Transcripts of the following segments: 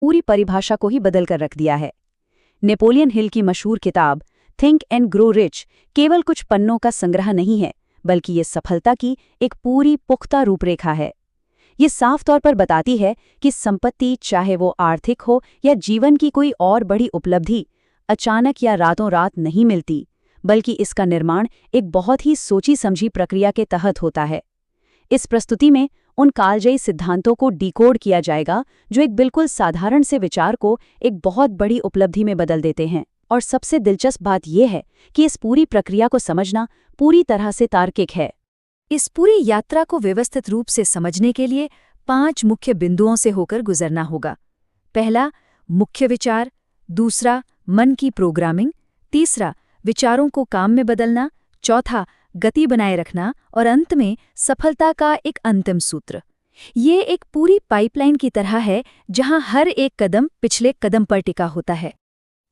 पूरी परिभाषा को ही बदल कर रख दिया है। नेपोलियन हिल की मशहूर किताब थिंक एंड ग्रो रिच केवल कुछ पन्नों का संग्रह नहीं है, बल्कि ये सफलता की एक पूरी पुख्ता रूपरेखा है। ये साफ तौर पर बताती है कि संपत्ति, चाहे वो आर्थिक हो या जीवन की कोई और बड़ी उपलब्धि, अचानक या रातों रात नहीं मिलती, बल्कि इसका निर्माण एक बहुत ही सोची समझी प्रक्रिया के तहत होता है। इस प्रस्तुति में उन कालजयी सिद्धांतों को डिकोड किया जाएगा जो एक बिल्कुल साधारण से विचार को एक बहुत बड़ी उपलब्धि में बदल देते हैं। और सबसे दिलचस्प बात यह है कि इस पूरी प्रक्रिया को समझना पूरी तरह से तार्किक है। इस पूरी यात्रा को व्यवस्थित रूप से समझने के लिए 5 मुख्य बिंदुओं से होकर गुजरना होगा। पहला, मुख्य विचार। दूसरा, मन की प्रोग्रामिंग। तीसरा, विचारों को काम में बदलना। चौथा, गति बनाए रखना। और अंत में सफलता का एक अंतिम सूत्र। ये एक पूरी पाइपलाइन की तरह है जहां हर एक कदम पिछले कदम पर टिका होता है।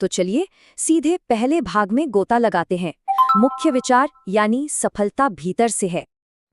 तो चलिए सीधे पहले भाग में गोता लगाते हैं। मुख्य विचार यानी सफलता भीतर से है।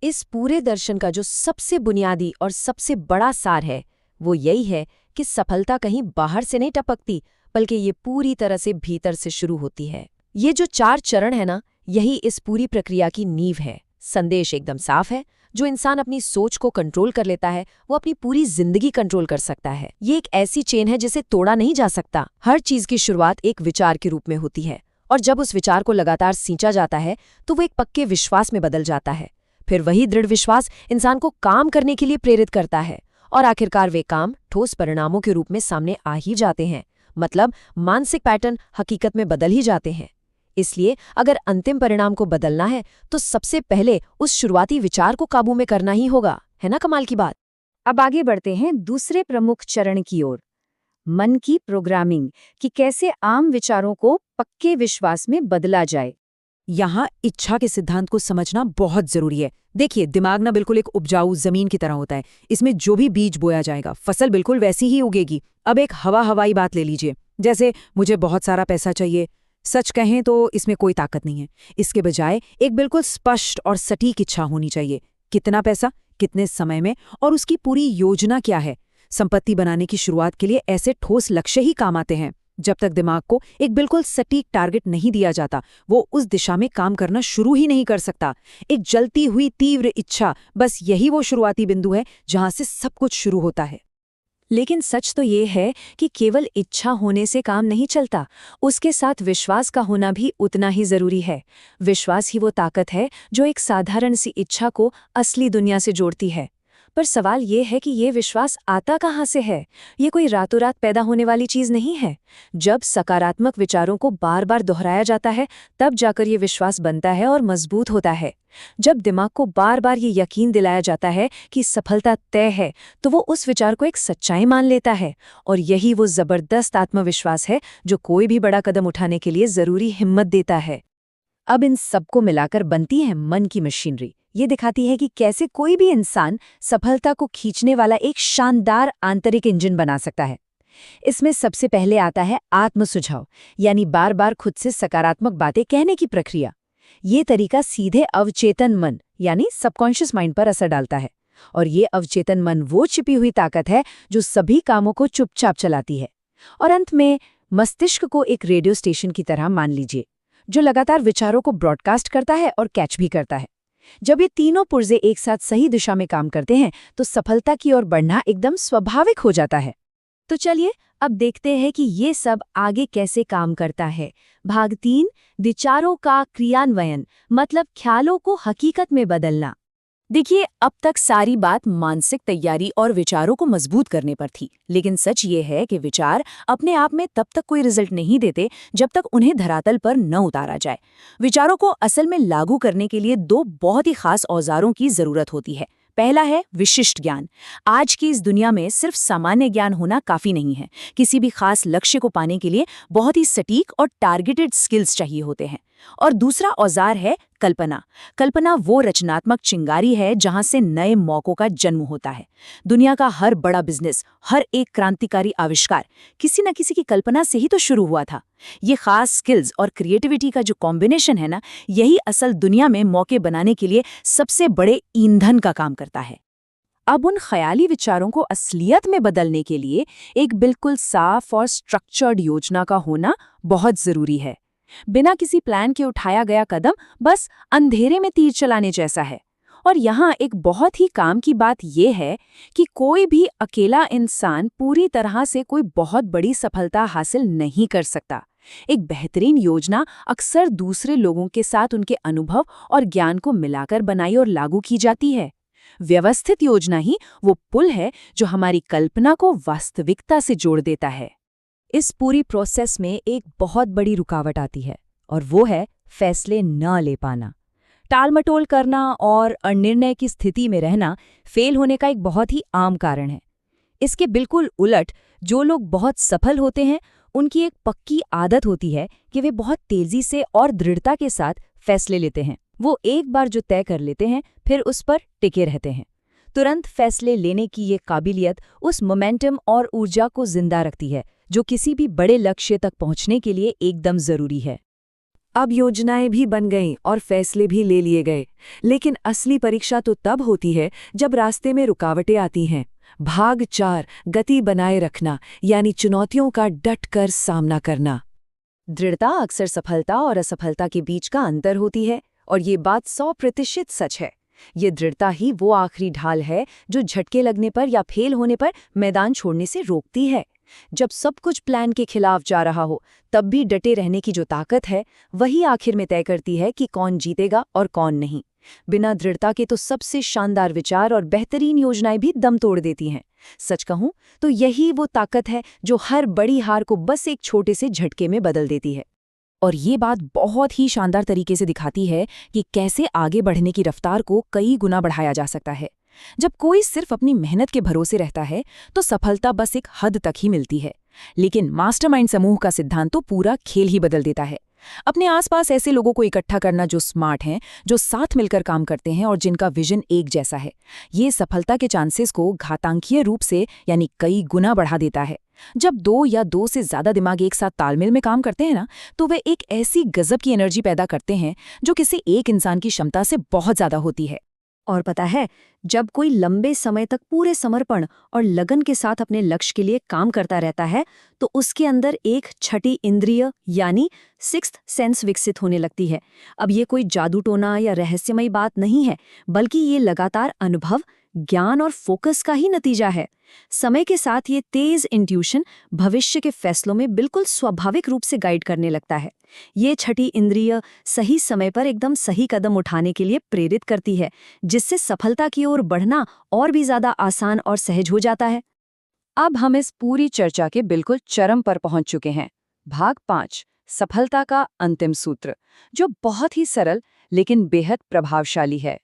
इस पूरे दर्शन का जो सबसे बुनियादी और सबसे बड़ा सार है वो यही है कि सफलता कहीं बाहर से नहीं टपकती, बल्कि ये पूरी तरह से भीतर से शुरू होती है। ये जो 4 चरण है ना, यही इस पूरी प्रक्रिया की नींव है। संदेश एकदम साफ है। जो इंसान अपनी सोच को कंट्रोल कर लेता है वो अपनी पूरी जिंदगी कंट्रोल कर सकता है। ये एक ऐसी चेन है जिसे तोड़ा नहीं जा सकता। हर चीज की शुरुआत एक विचार के रूप में होती है, और जब उस विचार को लगातार सींचा जाता है तो वो एक पक्के विश्वास में बदल जाता है। फिर वही दृढ़ विश्वास इंसान को काम करने के लिए प्रेरित करता है, और आखिरकार वे काम ठोस परिणामों के रूप में सामने आ ही जाते हैं। मतलब मानसिक पैटर्न हकीकत में बदल ही जाते हैं। इसलिए अगर अंतिम परिणाम को बदलना है तो सबसे पहले उस शुरुआती विचार को काबू में करना ही होगा। है ना कमाल की बात। अब आगे बढ़ते हैं दूसरे प्रमुख चरण की ओर, मन की प्रोग्रामिंग, कि कैसे आम विचारों को पक्के विश्वास में बदला जाए। यहाँ इच्छा के सिद्धांत को समझना बहुत जरूरी है। देखिए, दिमाग ना बिल्कुल एक उपजाऊ जमीन की तरह होता है। इसमें जो भी बीज बोया जाएगा फसल बिल्कुल वैसी ही उगेगी। अब एक हवाई बात ले लीजिए, जैसे मुझे बहुत सारा पैसा चाहिए। सच कहें तो इसमें कोई ताकत नहीं है। इसके बजाय एक बिल्कुल स्पष्ट और सटीक इच्छा होनी चाहिए। कितना पैसा, कितने समय में, और उसकी पूरी योजना क्या है। संपत्ति बनाने की शुरुआत के लिए ऐसे ठोस लक्ष्य ही काम आते हैं। जब तक दिमाग को एक बिल्कुल सटीक टारगेट नहीं दिया जाता, वो उस दिशा में काम करना शुरू ही नहीं कर सकता। एक जलती हुई तीव्र इच्छा, बस यही वो शुरुआती बिंदु है जहां से सब कुछ शुरू होता है। लेकिन सच तो ये है कि केवल इच्छा होने से काम नहीं चलता, उसके साथ विश्वास का होना भी उतना ही जरूरी है। विश्वास ही वो ताकत है जो एक साधारण सी इच्छा को असली दुनिया से जोड़ती है। पर सवाल ये है कि ये विश्वास आता कहाँ से है। ये कोई रातों रात पैदा होने वाली चीज नहीं है। जब सकारात्मक विचारों को बार बार दोहराया जाता है, तब जाकर ये विश्वास बनता है और मजबूत होता है। जब दिमाग को बार बार ये यकीन दिलाया जाता है कि सफलता तय है, तो वो उस विचार को एक सच्चाई मान लेता है। और यही वो जबरदस्त आत्मविश्वास है जो कोई भी बड़ा कदम उठाने के लिए जरूरी हिम्मत देता है। अब इन सबको मिलाकर बनती है मन की मशीनरी। ये दिखाती है कि कैसे कोई भी इंसान सफलता को खींचने वाला एक शानदार आंतरिक इंजन बना सकता है। इसमें सबसे पहले आता है आत्मसुझाव, यानी बार बार खुद से सकारात्मक बातें कहने की प्रक्रिया। ये तरीका सीधे अवचेतन मन यानी सबकॉन्शियस माइंड पर असर डालता है। और ये अवचेतन मन वो छिपी हुई ताकत है जो सभी कामों को चुपचाप चलाती है। और अंत में मस्तिष्क को एक रेडियो स्टेशन की तरह मान लीजिए, जो लगातार विचारों को ब्रॉडकास्ट करता है और कैच भी करता है। जब ये तीनों पुर्जे एक साथ सही दिशा में काम करते हैं तो सफलता की ओर बढ़ना एकदम स्वाभाविक हो जाता है। तो चलिए अब देखते हैं कि ये सब आगे कैसे काम करता है। भाग 3, विचारों का क्रियान्वयन, मतलब ख्यालों को हकीकत में बदलना। देखिए, अब तक सारी बात मानसिक तैयारी और विचारों को मजबूत करने पर थी, लेकिन सच ये है कि विचार अपने आप में तब तक कोई रिजल्ट नहीं देते जब तक उन्हें धरातल पर न उतारा जाए। विचारों को असल में लागू करने के लिए 2 बहुत ही खास औजारों की जरूरत होती है। पहला है विशिष्ट ज्ञान। आज की इस दुनिया में सिर्फ सामान्य ज्ञान होना काफी नहीं है। किसी भी खास लक्ष्य को पाने के लिए बहुत ही सटीक और टारगेटेड स्किल्स चाहिए होते हैं। और दूसरा औजार है कल्पना। कल्पना वो रचनात्मक चिंगारी है जहां से नए मौकों का जन्म होता है। दुनिया का हर बड़ा बिजनेस, हर एक क्रांतिकारी आविष्कार किसी न किसी की कल्पना से ही तो शुरू हुआ था। ये खास स्किल्स और क्रिएटिविटी का जो कॉम्बिनेशन है ना, यही असल दुनिया में मौके बनाने के लिए सबसे बड़े ईंधन का काम करता है। अब उन ख्याली विचारों को असलियत में बदलने के लिए एक बिल्कुल साफ और स्ट्रक्चर्ड योजना का होना बहुत जरूरी है। बिना किसी प्लान के उठाया गया कदम बस अंधेरे में तीर चलाने जैसा है। और यहाँ एक बहुत ही काम की बात यह है कि कोई भी अकेला इंसान पूरी तरह से कोई बहुत बड़ी सफलता हासिल नहीं कर सकता। एक बेहतरीन योजना अक्सर दूसरे लोगों के साथ उनके अनुभव और ज्ञान को मिलाकर बनाई और लागू की जाती है। व्यवस्थित योजना ही वो पुल है जो हमारी कल्पना को वास्तविकता से जोड़ देता है। इस पूरी प्रोसेस में एक बहुत बड़ी रुकावट आती है और वो है फैसले न ले पाना। टालमटोल करना और अनिर्णय की स्थिति में रहना फेल होने का एक बहुत ही आम कारण है। इसके बिल्कुल उलट जो लोग बहुत सफल होते हैं उनकी एक पक्की आदत होती है कि वे बहुत तेजी से और दृढ़ता के साथ फैसले लेते हैं। वो एक बार जो तय कर लेते हैं फिर उस पर टिके रहते हैं। तुरंत फैसले लेने की ये काबिलियत उस मोमेंटम और ऊर्जा को जिंदा रखती है जो किसी भी बड़े लक्ष्य तक पहुंचने के लिए एकदम जरूरी है। अब योजनाएं भी बन गईं और फैसले भी ले लिए गए, लेकिन असली परीक्षा तो तब होती है जब रास्ते में रुकावटें आती हैं। भाग 4 गति बनाए रखना, यानी चुनौतियों का डट कर सामना करना। दृढ़ता अक्सर सफलता और असफलता के बीच का अंतर होती है, और ये बात 100% सच है। ये दृढ़ता ही वो आखिरी ढाल है जो झटके लगने पर या फेल होने पर मैदान छोड़ने से रोकती है। जब सब कुछ प्लान के खिलाफ जा रहा हो, तब भी डटे रहने की जो ताकत है, वही आखिर में तय करती है कि कौन जीतेगा और कौन नहीं। बिना दृढ़ता के तो सबसे शानदार विचार और बेहतरीन योजनाएं भी दम तोड़ देती हैं। सच कहूं तो यही वो ताकत है जो हर बड़ी हार को बस एक छोटे से झटके में बदल देती है। और ये बात बहुत ही शानदार तरीके से दिखाती है कि कैसे आगे बढ़ने की रफ्तार को कई गुना बढ़ाया जा सकता है। जब कोई सिर्फ अपनी मेहनत के भरोसे रहता है तो सफलता बस एक हद तक ही मिलती है, लेकिन मास्टरमाइंड समूह का सिद्धांत तो पूरा खेल ही बदल देता है। अपने आसपास ऐसे लोगों को इकट्ठा करना जो स्मार्ट हैं, जो साथ मिलकर काम करते हैं और जिनका विजन एक जैसा है, ये सफलता के चांसेस को घातांकीय रूप से यानी कई गुना बढ़ा देता है। जब 2 या 2 से ज्यादा दिमाग एक साथ तालमेल में काम करते हैं ना, तो वे एक ऐसी गजब की एनर्जी पैदा करते हैं जो किसी एक इंसान की क्षमता से बहुत ज्यादा होती है। और पता है, जब कोई लंबे समय तक पूरे समर्पण और लगन के साथ अपने लक्ष्य के लिए काम करता रहता है, तो उसके अंदर एक छठी इंद्रिय यानी 6th सेंस विकसित होने लगती है। अब ये कोई जादू टोना या रहस्यमयी बात नहीं है, बल्कि ये लगातार अनुभव, ज्ञान और फोकस का ही नतीजा है। समय के साथ ये तेज इंट्यूशन भविष्य के फैसलों में बिल्कुल स्वाभाविक रूप से गाइड करने लगता है। ये छठी इंद्रिय सही समय पर एकदम सही कदम उठाने के लिए प्रेरित करती है, जिससे सफलता की ओर बढ़ना और भी ज्यादा आसान और सहज हो जाता है। अब हम इस पूरी चर्चा के बिल्कुल चरम पर पहुंच चुके हैं। भाग 5 सफलता का अंतिम सूत्र, जो बहुत ही सरल लेकिन बेहद प्रभावशाली है।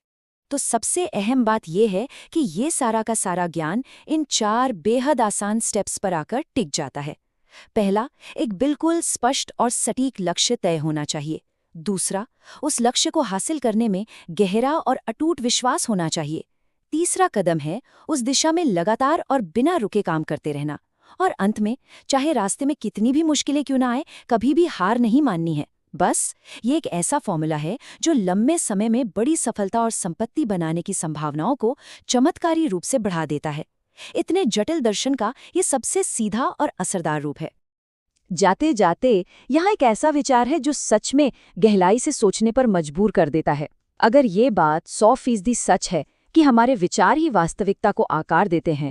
तो सबसे अहम बात यह है कि ये सारा का सारा ज्ञान इन 4 बेहद आसान स्टेप्स पर आकर टिक जाता है। पहला, एक बिल्कुल स्पष्ट और सटीक लक्ष्य तय होना चाहिए। दूसरा, उस लक्ष्य को हासिल करने में गहरा और अटूट विश्वास होना चाहिए। तीसरा कदम है उस दिशा में लगातार और बिना रुके काम करते रहना। और अंत में, चाहे रास्ते में कितनी भी मुश्किलें क्यों ना आए, कभी भी हार नहीं माननी है। बस ये एक ऐसा फॉर्मूला है जो लंबे समय में बड़ी सफलता और संपत्ति बनाने की संभावनाओं को चमत्कारी रूप से बढ़ा देता है। इतने जटिल दर्शन का ये सबसे सीधा और असरदार रूप है। जाते जाते यहाँ एक ऐसा विचार है जो सच में गहराई से सोचने पर मजबूर कर देता है। अगर ये बात 100% सच है कि हमारे विचार ही वास्तविकता को आकार देते हैं,